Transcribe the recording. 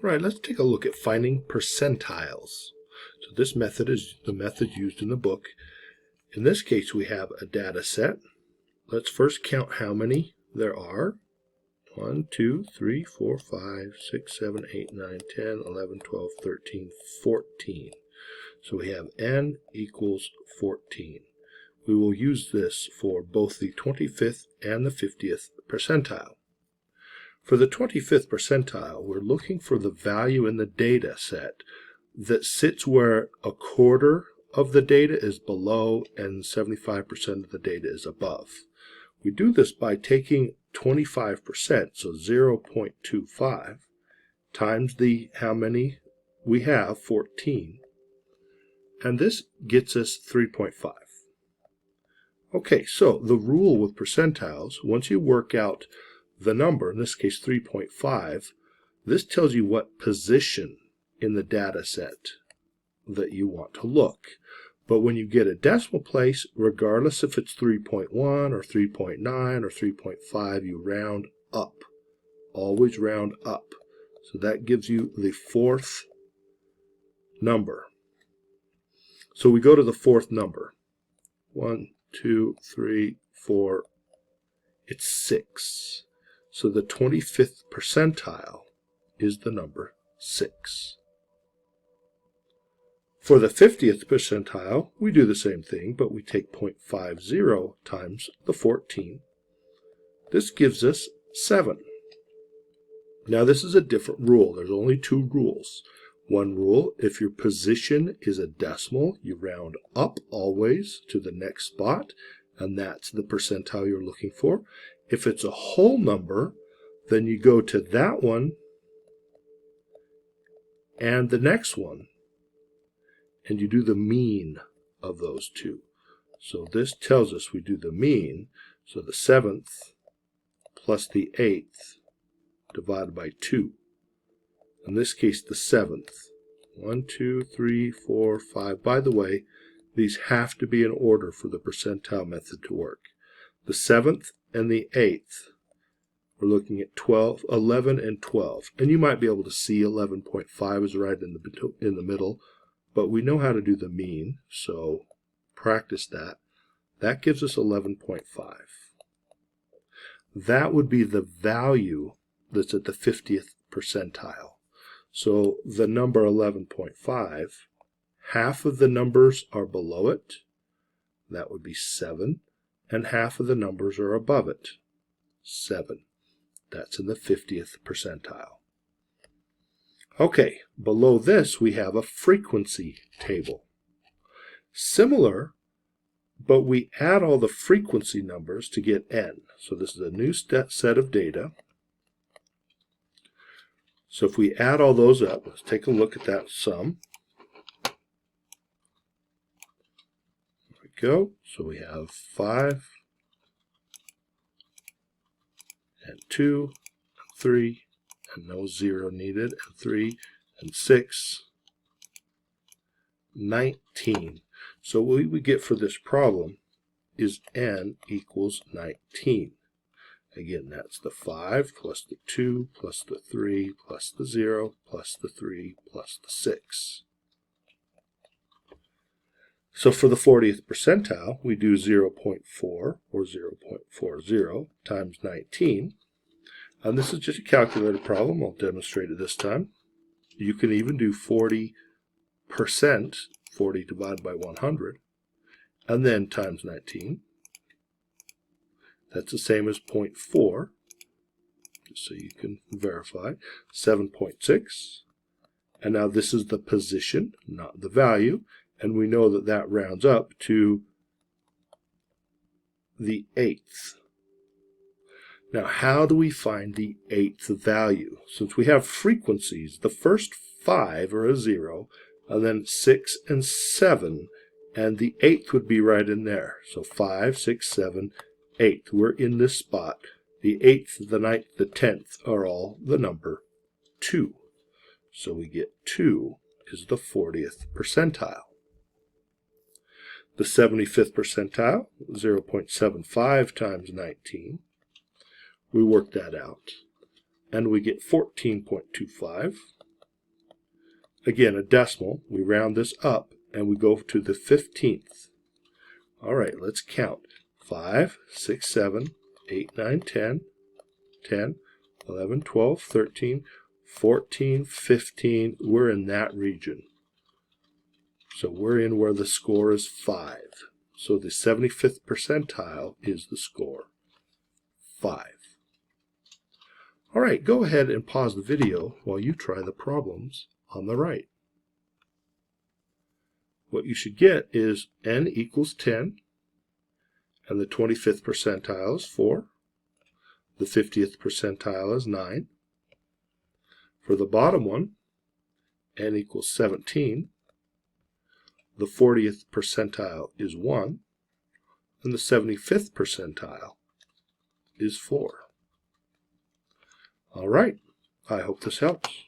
Right, let's take a look at finding percentiles. So this method is the method used in the book. In this case, we have a data set. Let's first count how many there are. 1, 2, 3, 4, 5, 6, 7, 8, 9, 10, 11, 12, 13, 14. So we have n equals 14. We will use this for both the 25th and the 50th percentile. For the 25th percentile, we're looking for the value in the data set that sits where a quarter of the data is below and 75% of the data is above. We do this by taking 25%, so 0.25, times the how many we have, 14, and this gets us 3.5. Okay, so the rule with percentiles, once you work out the number, in this case 3.5, this tells you what position in the data set that you want to look. But when you get a decimal place, regardless if it's 3.1 or 3.9 or 3.5, you round up. Always round up. So that gives you the fourth number. So we go to the fourth number. 1, 2, 3, 4. It's 6. So the 25th percentile is the number 6. For the 50th percentile, we do the same thing, but we take 0.50 times the 14. This gives us 7. Now this is a different rule. There's only two rules. One rule, if your position is a decimal, you round up always to the next spot, and that's the percentile you're looking for. If it's a whole number, then you go to that one and the next one, and you do the mean of those two. So this tells us we do the mean, so the 7th plus the 8th divided by 2. In this case, the 7th. 1, 2, 3, 4, 5. By the way, these have to be in order for the percentile method to work. The 7th and the 8th, we're looking at 12, 11, and 12. And you might be able to see 11.5 is right in the middle, but we know how to do the mean, so practice that. That gives us 11.5. That would be the value that's at the 50th percentile. So the number 11.5, half of the numbers are below it. That would be 7. And half of the numbers are above it. 7. That's in the 50th percentile. Okay, below this we have a frequency table. Similar, but we add all the frequency numbers to get n. So this is a new set of data. So if we add all those up, let's take a look at that sum. There we go. So we have 5, and 2, and 3, and no 0 needed, and 3, and 6, 19. So what we get for this problem is n equals 19. Again, that's the 5 plus the 2 plus the 3 plus the 0 plus the 3 plus the 6. So for the 40th percentile, we do 0.4 or 0.40 times 19. And this is just a calculator problem. I'll demonstrate it this time. You can even do 40%, 40 divided by 100, and then times 19. That's the same as 0.4, just so you can verify. 7.6. And now this is the position, not the value. And we know that that rounds up to the 8th. Now, how do we find the 8th value? Since we have frequencies, the first 5 are a 0, and then 6 and 7, and the 8th would be right in there. So 5, 6, 7, 8. We're in this spot. The 8th, the 9th, the 10th are all the number 2. So we get 2 is the 40th percentile. The 75th percentile, 0.75 times 19. We work that out, and we get 14.25. again, a decimal. We round this up, and we go to the 15th. All right, let's count. 5, 6, 7, 8, 9, 10, 10, 11, 12, 13, 14, 15. We're in that region. So we're in where the score is 5. So the 75th percentile is the score, 5. All right, go ahead and pause the video while you try the problems on the right. What you should get is n equals 10, and the 25th percentile is 4. The 50th percentile is 9. For the bottom one, n equals 17. The 40th percentile is 1, and the 75th percentile is 4. All right, I hope this helps.